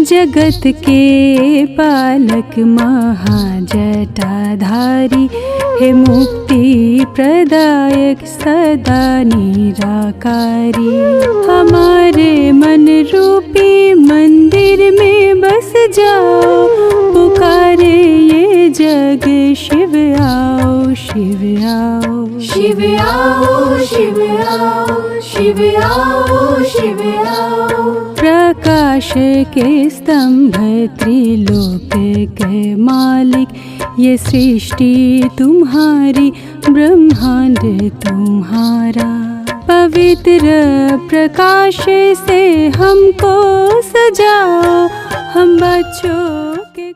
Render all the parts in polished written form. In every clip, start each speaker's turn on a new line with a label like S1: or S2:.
S1: जगत के पालक महाजटाधारी, हे मुक्ति प्रदायक सदा निराकारी। हमारे मन रूपी मंदिर में बस जाओ, पुकारे ये जग शिव आओ, शिव आओ,
S2: शिव आओ, शिव आओ, शिव आओ, शिव आओ।
S1: प्रकाश के स्तंभ त्रिलोक के मालिक, ये सृष्टि तुम्हारी ब्रह्मांड तुम्हारा। पवित्र प्रकाश से हमको सजाओ, हम बच्चों के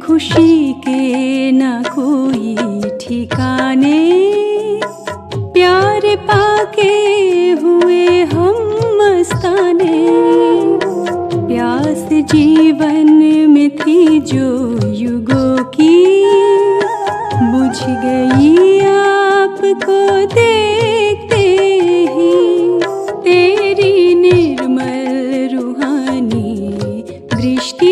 S1: खुशी के न कोई ठिकाने, प्यार पाके हुए हम मस्ताने। प्यास जीवन में थी जो युगों की, बुझ गई आपको देखते ही। तेरी निर्मल रूहानी दृष्टि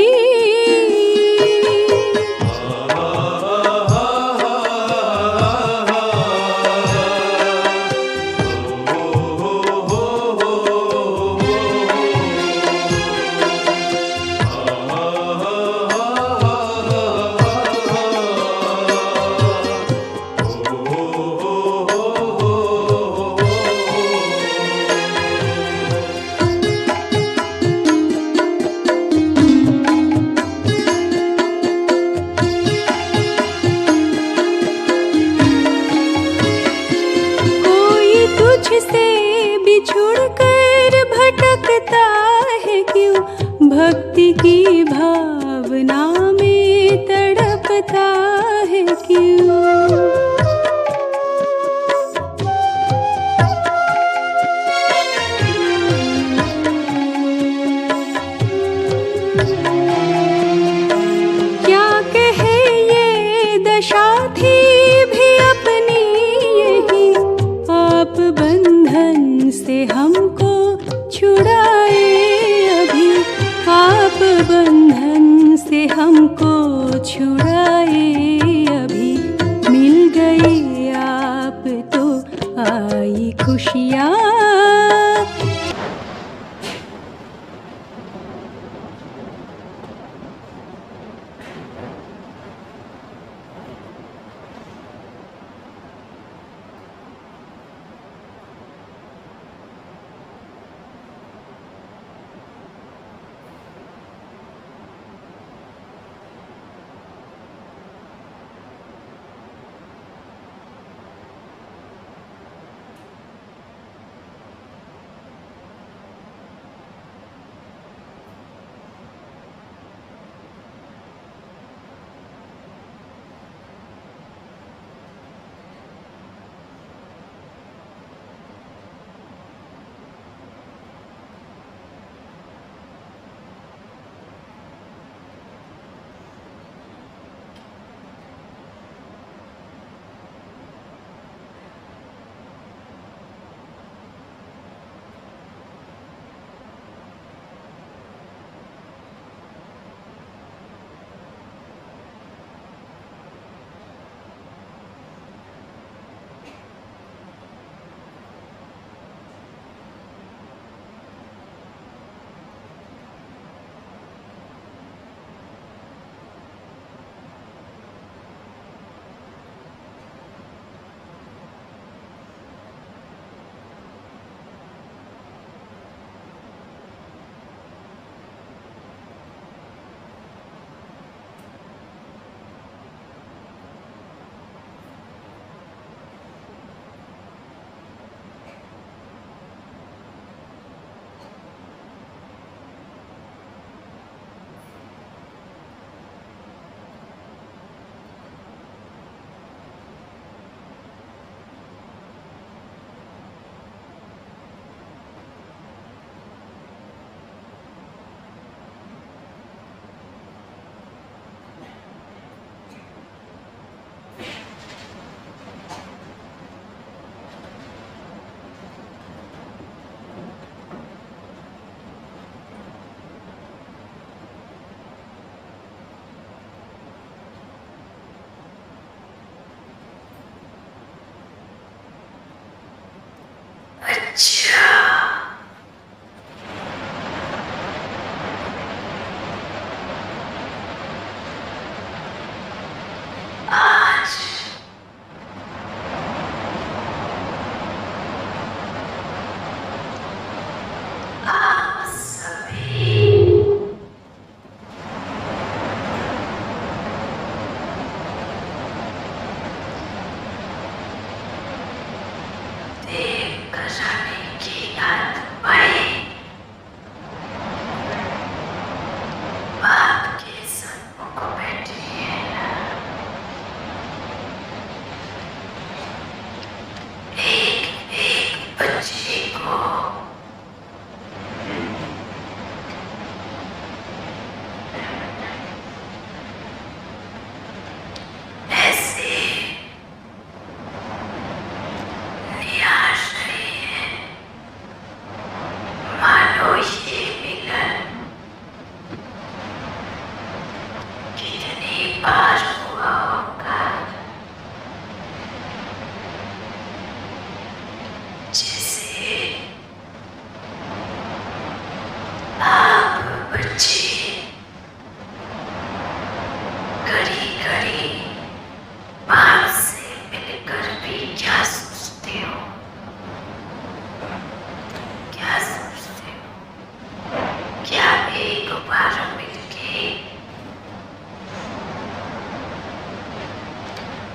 S1: से बिछुड़ कर भटकता है क्यों, भक्ति की भावना में तड़पता है क्यों। क्या कहे ये दशा थी भी अपनी, यही आप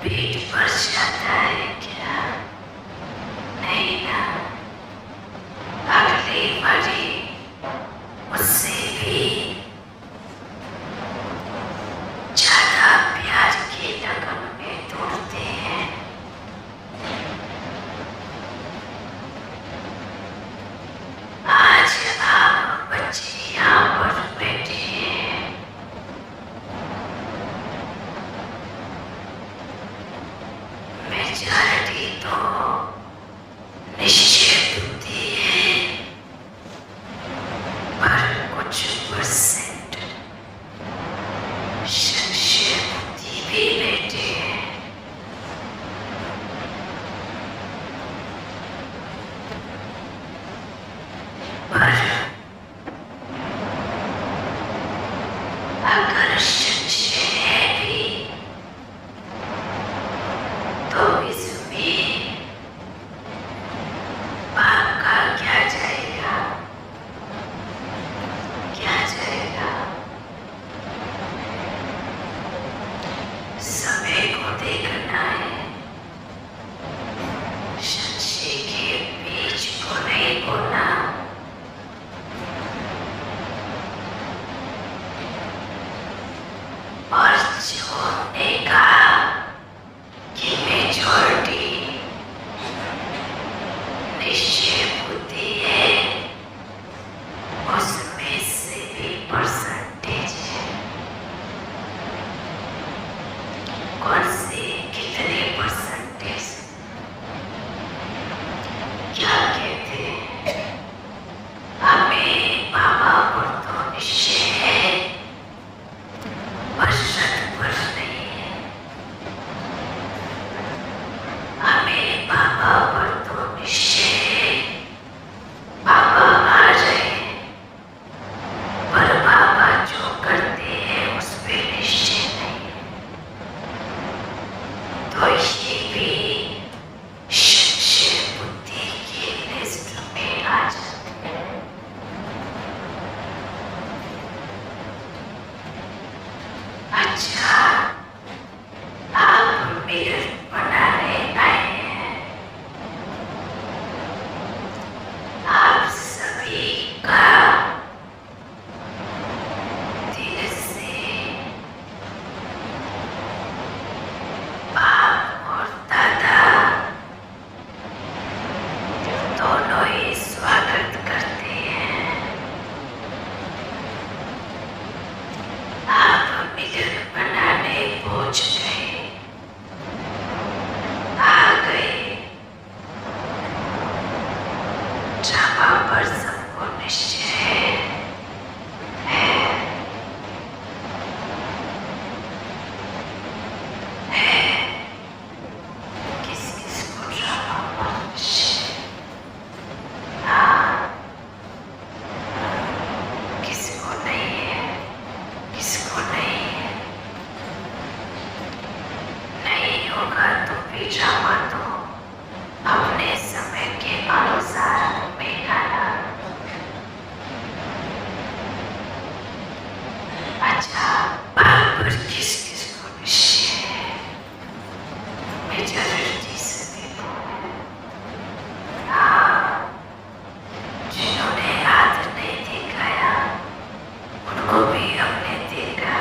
S2: पेट भर जाता है क्या? नहीं ना, अगली बारी उससे भी ज्यादा प्यार की लगन में दौड़ते हैं। आज आप बच्चे यहाँ पर बैठे हैं, मेजॉरिटी तो निश्चय बुद्धि है, पर कुछ परसेंट संशय बुद्धि भी बैठे हैं। पर अगर संशय है भी तो इसमें पाप का क्या जाएगा? क्या जाएगा? समय को देखना है, संशय के बीज को नहीं बोना। और जो ने कहा कि मेजॉरिटी निश्चय बुद्धि है, उसमें से भी परसेंटेज है। कौन से कितने परसेंटेज? क्या कहते हैं? हमें बाबा पर तो निश्चय है, पर शत पर नहीं है। हमें बाबा पर तो निश्चय है, बाबा आ रहे, पर बाबा जो करते हैं उस पे निश्चय नहीं है। तो ये भी संशय बुद्धि की लिस्ट में आ जाते हैं। अच्छा, आप मिलन बनाने आए हैं। आप सभी का दिल से बाप और दादा दोनों ही स्वागत करते हैं। आप मिलन बनाने पहुंच गए, आ गए। ड्रामा पर सबको निश्चय है, किस किस को ड्रामा पर निश्चय? हाँ, किसको नहीं है? किसको नहीं है? नहीं होगा तो भी ड्रामा तो अपने समय के अनुसार बेगाना। अच्छा, बाप पर किस किस को निश्चय है? मेजॉरिटी सभी को है। हाँ, जिन्होंने हाथ नहीं दिखाया उनको भी हमने देखा।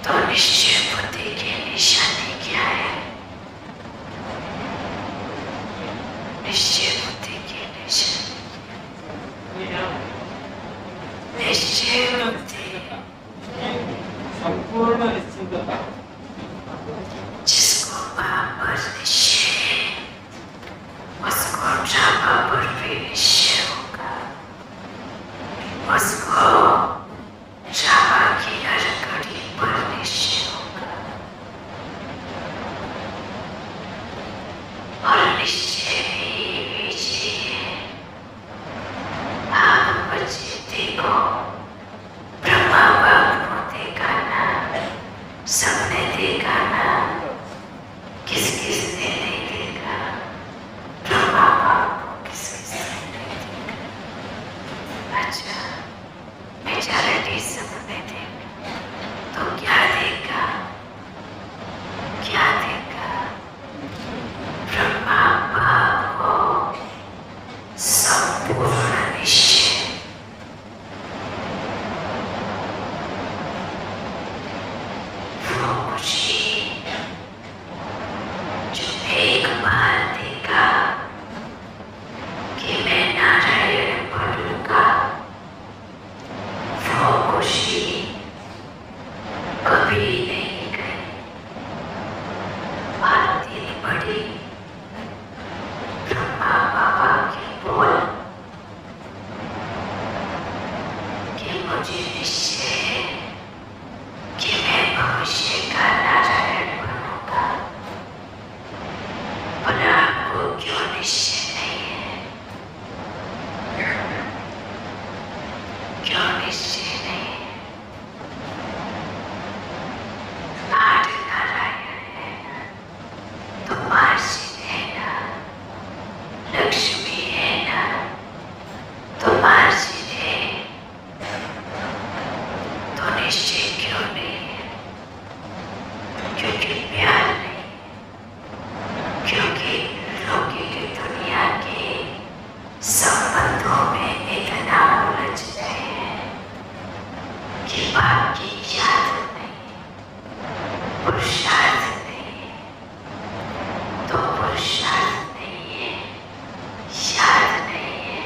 S2: तो निश्चय बुद्धि की निशानी क्या है? निश्चय बुद्धि की निशानी, निश्चय बुद्धि
S3: संपूर्ण निश्चिंतता।
S2: जिसको बाप पर निश्चय है, उसको ड्रामा पर भी निश्चय होगा। उसको ड्रामा की हर घड़ी पर निश्चय होगा। और निश्चय भी कीजिए। आप बच्चे देखो, ब्रह्मा बाप को देखा ना, सबने निश्चय क्यों नहीं है? क्योंकि प्यार नहीं, क्योंकि लौकिक दुनिया के संबंधों में इतना उलझ गए हैं कि बाप की याद नहीं, पुरुषार्थ नहीं, तो पुरुषार्थ नहीं है, याद नहीं है,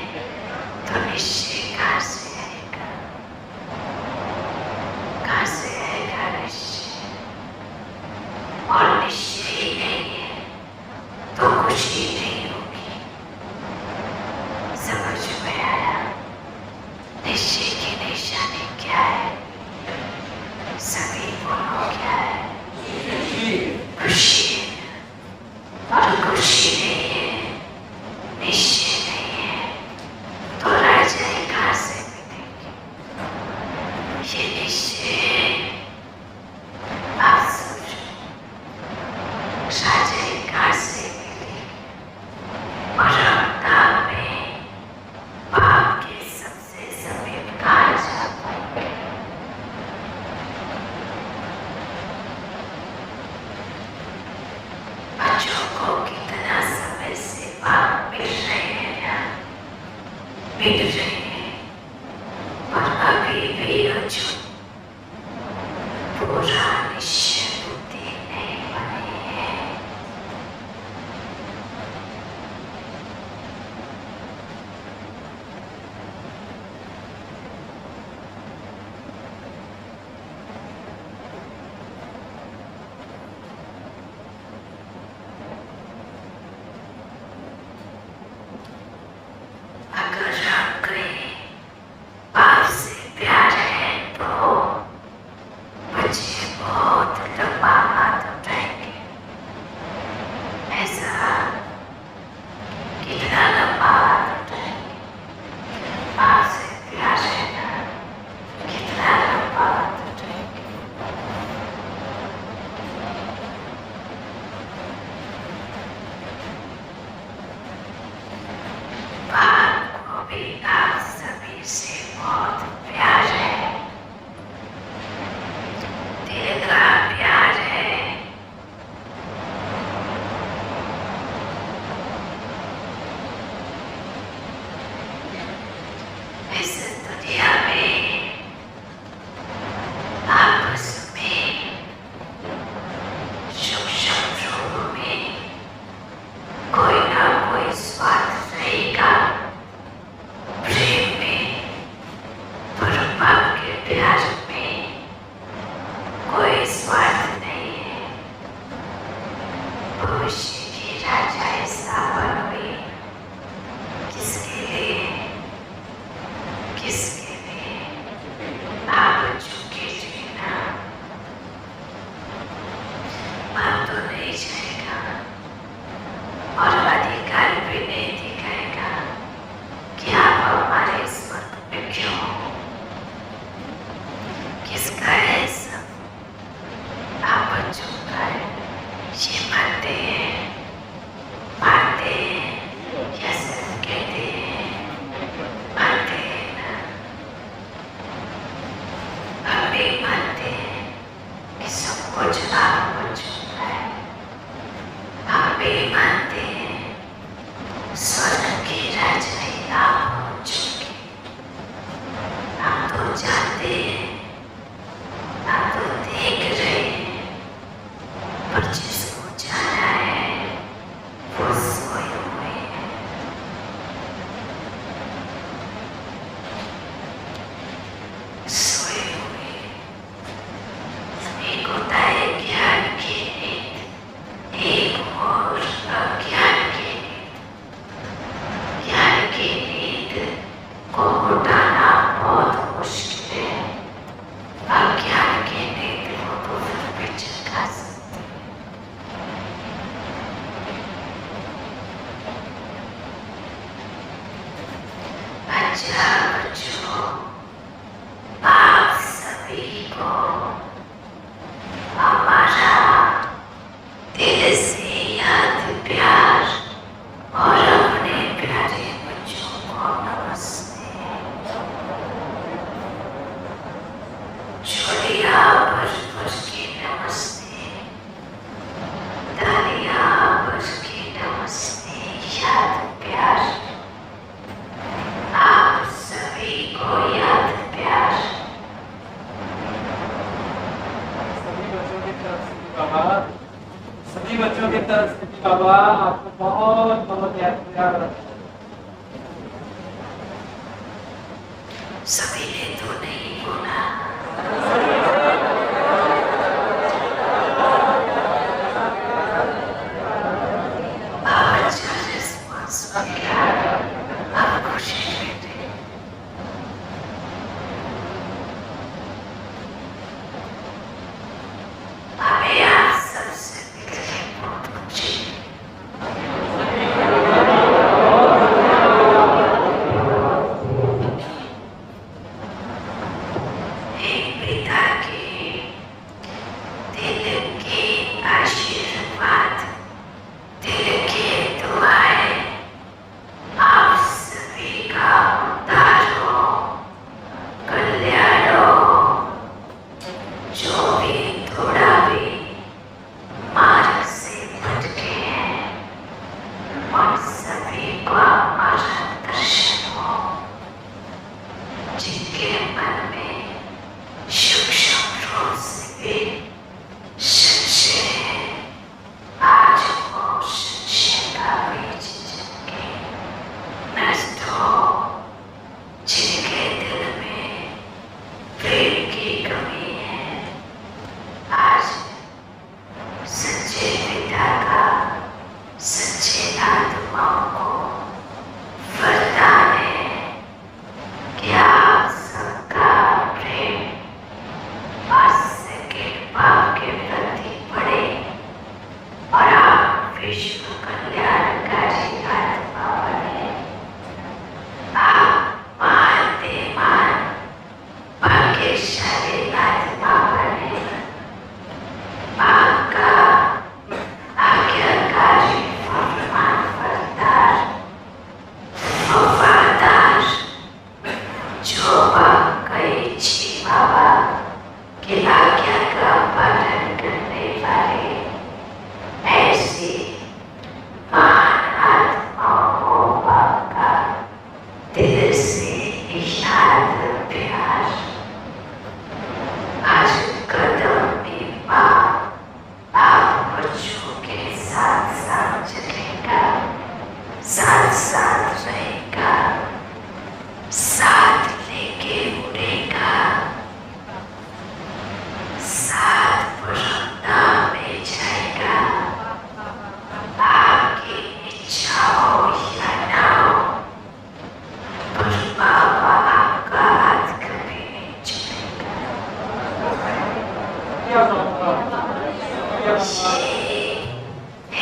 S2: तो निश्चय कहाँ से आएगा? कहाँ से आएगा निश्चय? और निश्चय ही नहीं है तो खुशी नहीं होगी। समझ में आया? निश्चय की निशानी क्या है? सभी बोलो क्या है? खुशी। और खुशी नहीं है, निश्चय नहीं है, तो राजाएं कहाँ से मिलेंगी? ये निश्चय है। आप सोचो, राजाएं कहाँ से मिलेंगी? और रमदान में बाप के सबसे समीप कहाँ जा पाएंगे? बच्चों को कितना समय से बाप मिल रहे हैं या मिल रहे हैं, और अभी भी अर्जुन पूरा निश्चय बुद्धि नहीं बनी है। अगर राम कहे बाप से प्यार है तो बच्चे बहुत लंबा हाथ उठाएंगे। ऐसा कितना लंबा हाथ उठाएंगे? बाप से प्यार है ना, कितना लंबा हाथ उठाएंगे? बाप को भी आप सभी से बहुत प्यार है, दिल का प्यार है। इस दुनिया में आपस में सूक्ष्म रूप में कोई ना कोई स्वार्थ रहेगा। प्रेम में, पर बाप के प्यार में कोई स्वार्थ नहीं है। भविष्य की राजा ऐसा बनोगे, किसके लिए? किसके लिए? आप चुके जीना। बाप तो नहीं जाएगा और अधिकार भी नहीं दिखाएगा कि आप हमारे स्वर्ग में क्यों हो? किसका है सब? आप बच्चों का है। ये मानते हैं, मानते हैं या सिर्फ कहते हैं? मानते हैं ना? हम भी मानते हैं कि सब कुछ आप बच्चों का है। हम भी मानते हैं स्वर्ग की राजाई आप हो चुकी। हम तो जानते हैं, हम तो देख रहे हैं, पर जिसको जाना है वो सोए हुए हैं। सोए हुए। एक होता है क्या
S3: सरस्वती बाबा आपको बहुत बहुत याद रखता हूँ।
S2: सभी ने तो नहीं बोला।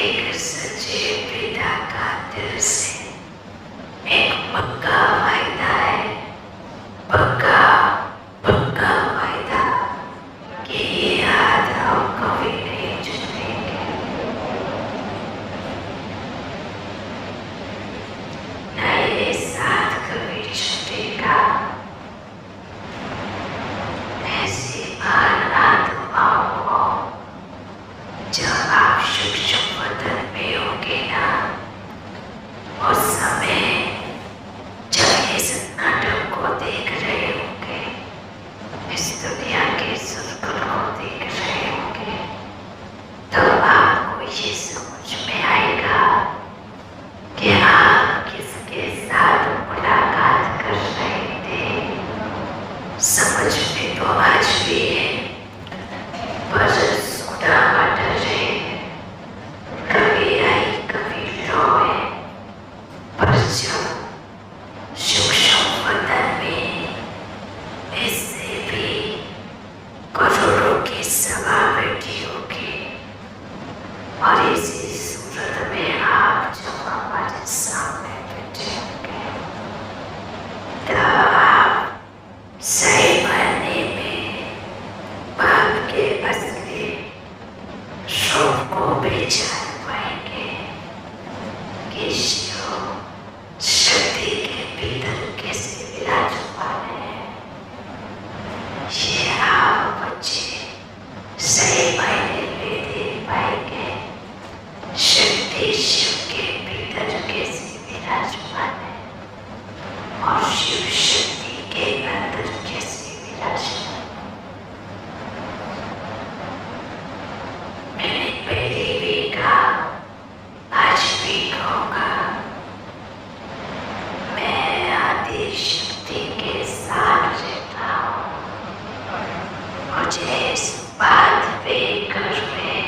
S2: एक सच्चे पिता का दिल से एक पक्का वायदा है, पक्का पक्का वायदा कि ये याद हम कभी नहीं छूटेंगे। न ये साथ कभी छूटेगा। ऐसी महान आत्माओं को जब आप शुभ शुभ वतन में होंगे ना, उस समय जब इस नाटक को देख रहे होंगे, इस दुनिया के सुरकुल को देख रहे होंगे, तब आपको ये समझ में आएगा कि आप किसके साथ मुलाकात कर रहे थे। समझ में तो आज भी है, पर सोना मटर है, कभी आई कभी रोए, पर जब सूक्ष्म वतन में इससे भी करोड़ों मुझे इस बात पे घर में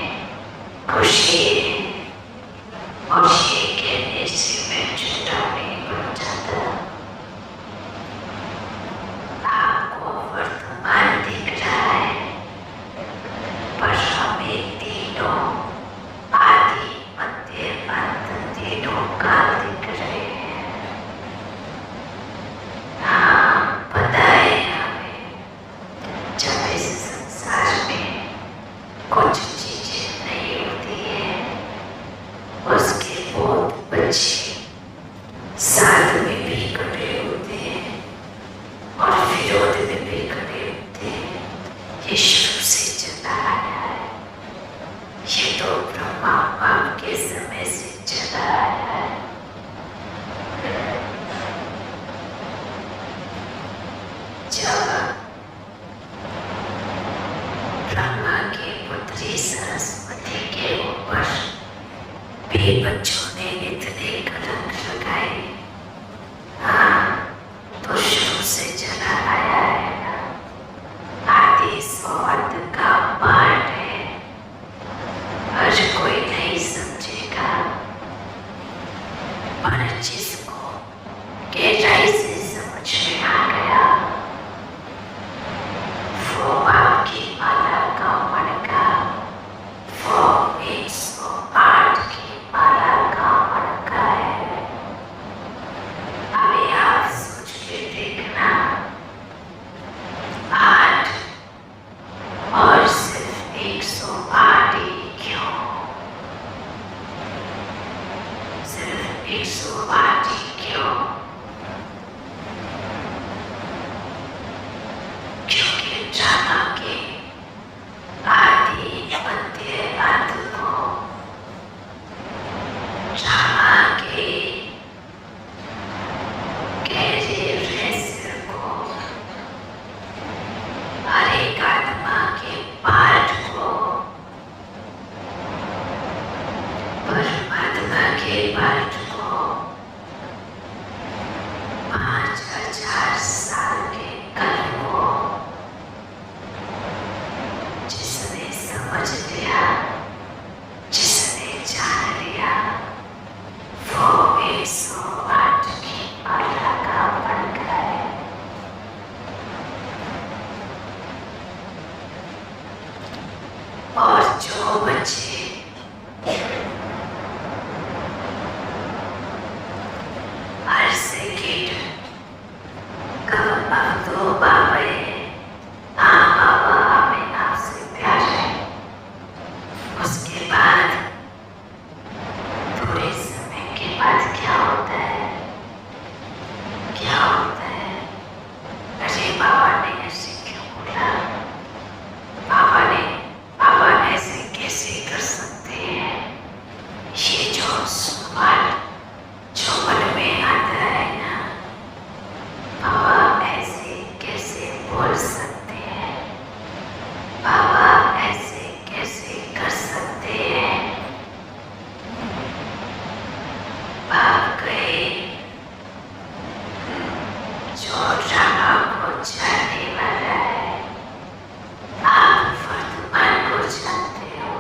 S2: खुशी कहने से मैं झूठा नहीं बन जाता। आपको वर्तमान दिख रहा है, पर हमें तीनों आदि मध्य अंत तीनों काल दिख रहे हैं। हाँ, पता है हमें, जब इस संसार में कुछ चीजें नहीं होती है, उसके बहुत बच्चे साथ में भी खड़े होते हैं और विरोध में भी खड़े होते हैं। ये शुरू से चला आया है, ये तो ब्रह्मा बाप के समय से चला आया है। जब ब्रह्मा की पुत्री सरस्वती के ऊपर भी बच्चों ने इतने कलंक लगाए, हाँ, तो शुरू से चला आया है। आदि स्वार्थ का पाठ है, हर कोई नहीं समझेगा, पर जिसको गहराई से समझ में आ गया, वो आपकी माला का मणका, वो 108 की माला का मणका है। अभी आप सोच के देखना, 8 और सिर्फ 108 ही क्यों? सिर्फ 108 ही क्यों? क्योंकि ड्रामा के आदि मध्य अंत को, ड्रामा के गहरे रहस्य को, हर एक आत्मा के पाठ को, परमात्मा के पाठ को 5000 साल के कल को जिसने समझ लिया, जिसने जान लिया, वो 108 की माला का मणका है। और जो बच्चे हर सेकेंड कब अब तो बाबा है, हाँ बाबा हमें आपसे प्यार है, उसके बाद थोड़े समय के बाद क्या होता है? क्या होता है? अरे बाबा ने ऐसे क्यों बोला? बाबा ऐसे कैसे कर सकते हैं? ये जो सवाल जो मन में आता है ना, बाबा ऐसे कैसे बोल सकते हैं? बाबा ऐसे कैसे कर सकते हैं? बाप गए, जो ड्रामा को जानने वाला है, आप वर्तमान को जानते हो,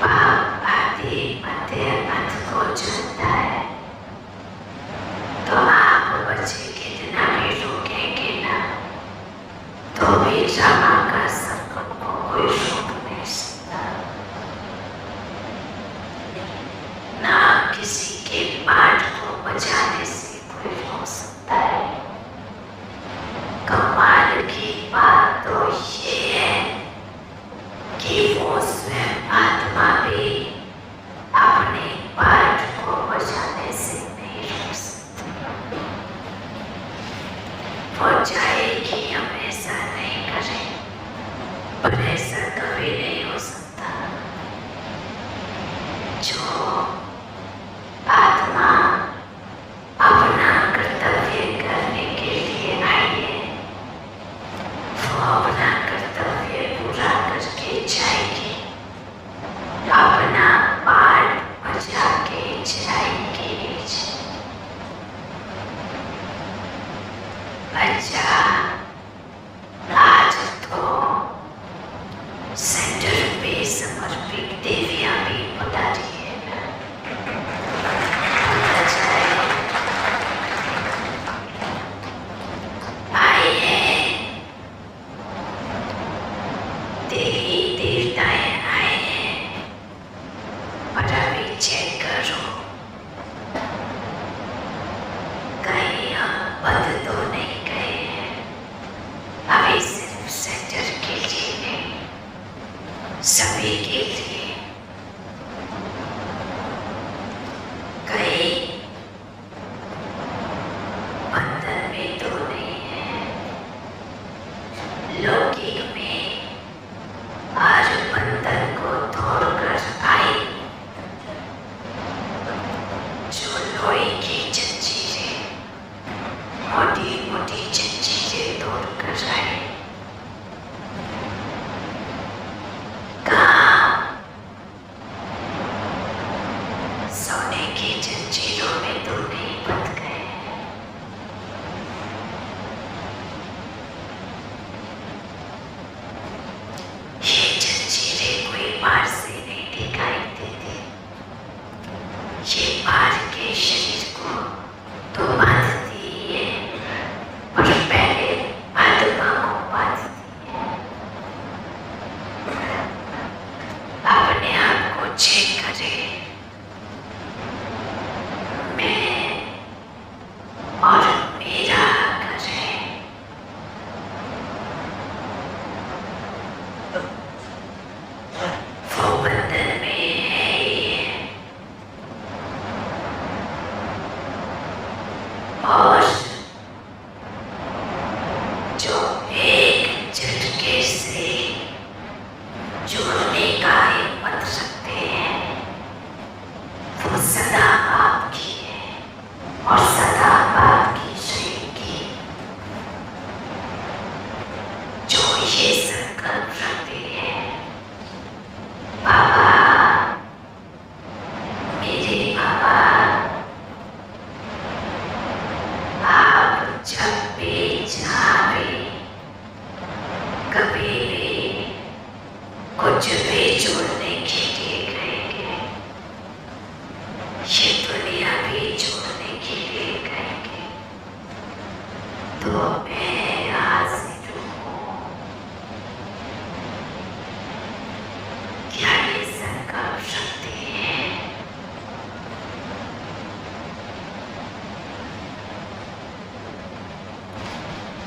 S2: बाप आदि मध्य अंत को जानता है, तो आप बच्चे कितना भी रोकेंगे ना, तो भी ड्रामा का संकट को कोई रोक नहीं सकता। ना किसी के पाठ को बजाने से कोई रोक सकता है। कमाल की बात तो ये है कि वो स्वयं आत्मा भी अपने पाठ को बजाने से नहीं रोक सकती। वो चाहेगी हम ऐसा नहीं करें, पर ऐसा कभी नहीं हो सकता। जो आत्मा अपना कर्तव्य करने के लिए आई है, वो अपना कर्तव्य पूरा करके जाएगी, अपना पाठ बजा के जाएगी। अच्छा, आज तो देवी देवताएं आए हैं, पर अभी चेक करो कहीं हम बंद तो नहीं गए हैं। अभी सिर्फ सेंटर के लिए नहीं, सभी के लिए। कहीं बंधन में तो नहीं है। लौकिक में हर बंधन को तोड़कर आई जो लोहे की जंजीरें, मोटी मोटी जंजीरें तोड़कर आई। कहाँ? सोने की जंजीरों में तो नहीं बंध गए। ये जंजीरें कोई बाहर से नहीं दिखाई देती, ये बाहर के शरीर को तो बांधती है, पर पहले आत्मा को बांधती है। अपने आप को चेक करें। मैं और मेरा करें। वो बंधन में है ये, और जो एक झटके से जुड़ने का हिम्मत रखते हैं, वो सदा आपकी है और सदा आपकी रहेगी। जो ये संकल्प रखते हैं, बाबा, मेरे बाबा, आप जब भी जहाँ भी कभी भी कुछ भी जोड़ने के लिए कहेंगे, ये दुनिया भी जोड़ने के लिए कहेंगे, तो मैं हाजिर हूँ। क्या ये संकल्प रखते हैं?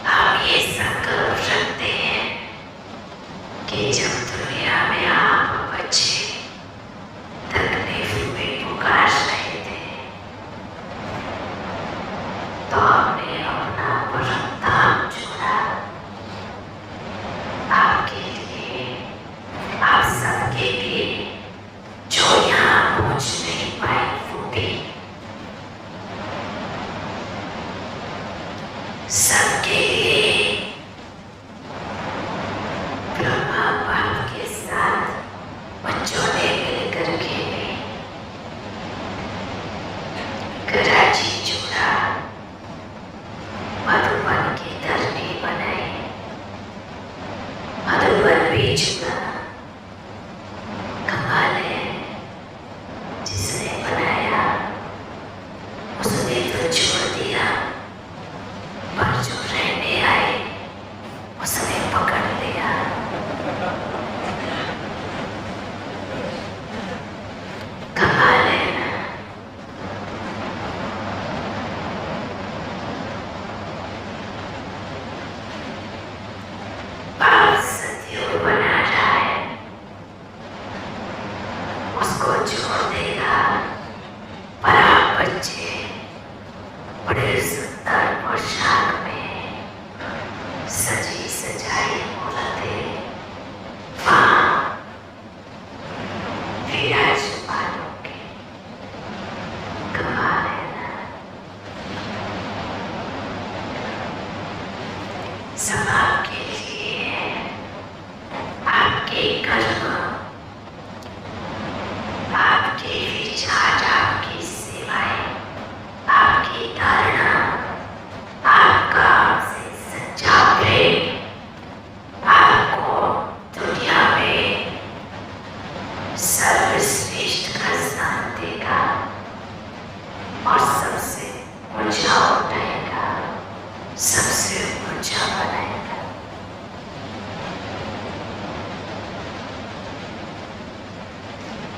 S2: हम ये संकल्प रखते हैं कि जब दुनिया में आप बच्चे तकलीफ में पुकार रहे थे, तो हमने अपना परम धाम जोड़ा आपके लिए, आप सबके लिए, जो यहाँ पहुँच नहीं पाए वो भी, सबके लिए। ब्रह्मा बाप के साथ बच्चों ने मिलकर खेले, कराची जोड़ा, मधुबन की धरनी बनाई, मधुबन भी जुड़ा। कमाल है, जिसने बनाया उसने तो छोड़ दिया, पर जो रहने आए उसने पकड़ लिया। कमाल है ना? बाप सदियों बना रहा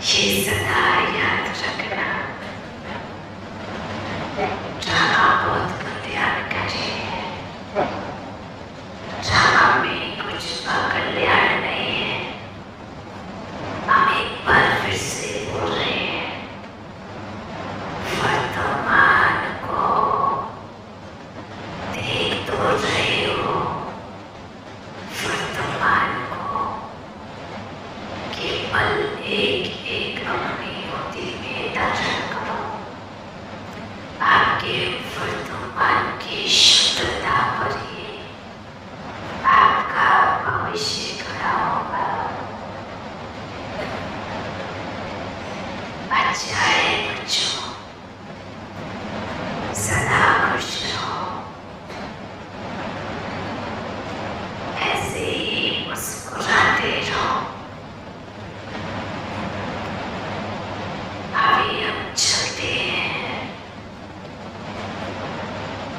S2: ये सदा याद रखना। ड्रामा बहुत का ध्यान करिए। ड्रामा में कुछ कल्याण नहीं है। हम एक बार फिर से बोल रहे हैं, वर्तमान को देख तो रहे हो, वर्तमान को केवल एक एक अपनी बुद्धि में धारण करो। आपके वर्तमान की शुद्धता पर ही आपका भविष्य खड़ा होगा। अच्छा है बच्चों, सदा खुश रहो, ऐसे ही मुस्कुराते रहो। अभी हम चलते हैं।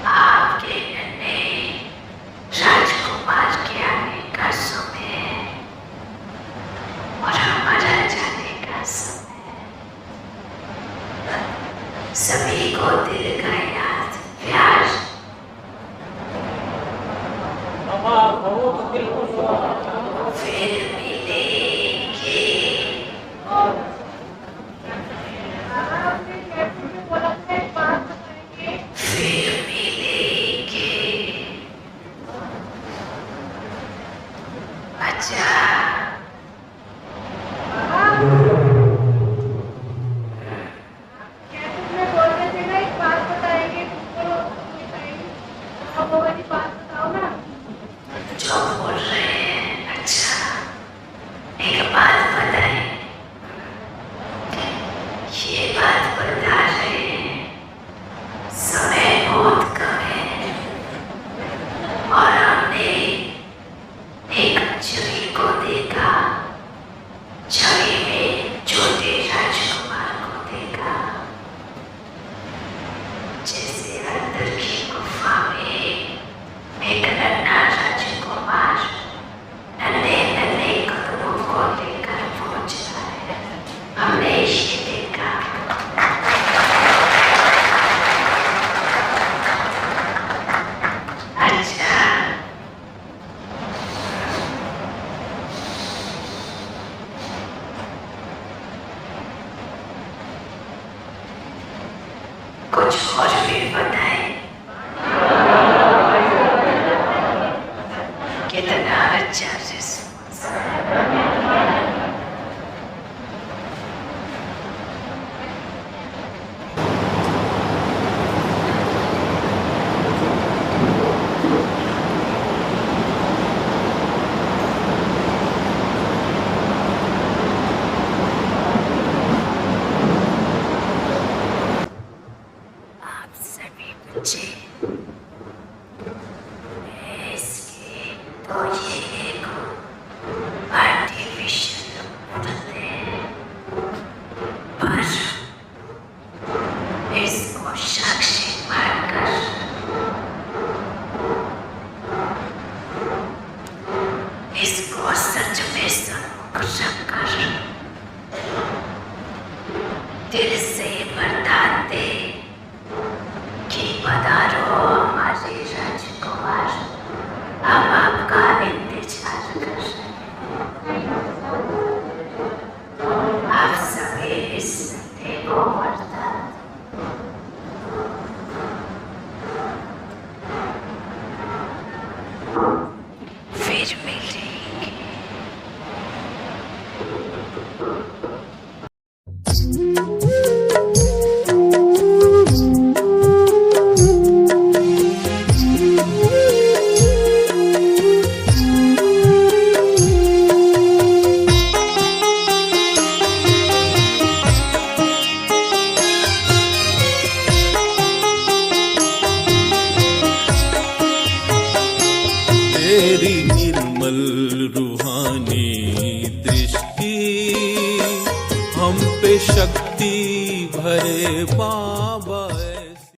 S2: आपके नन्हे राजकुमार के आने का समय है और हमारा जाने का समय है। सभी को दिल का याद प्यार। फिर मिलेंगे। फिर मिलेंगे। अच्छा जो बोल रहे हैं, अच्छा एक बात बताएं। ये बात बता रहे हैं, समय बहुत कम है और हमने एक छवि को देखा। छवि में छोटे राजकुमार को देखा, जैसे अंदर की गुफा में एक नन्हा राजकुमार नन्हे नन्हे कदमों को लेकर पहुंच रहा है। हमने ये देखा। अच्छा कुछ और भी बताएं। कितना अच्छा रिस्पॉन्स। आप सभी बच्चे इसके तो ये एक आर्टिफिशियल मूर्त है, पर इसको साक्षी मानकर इसको सच में सन्मुख रखकर दिल से वरदान दे कि पधारो हमारे राजकुमार, हम आपका इंतजार कर रहे हैं। आप सभी इस सत्य को वरदान फिर मिलेंगे।
S4: तेरी निर्मल रूहानी दृष्टि हम पे शक्ति भरे बाबा।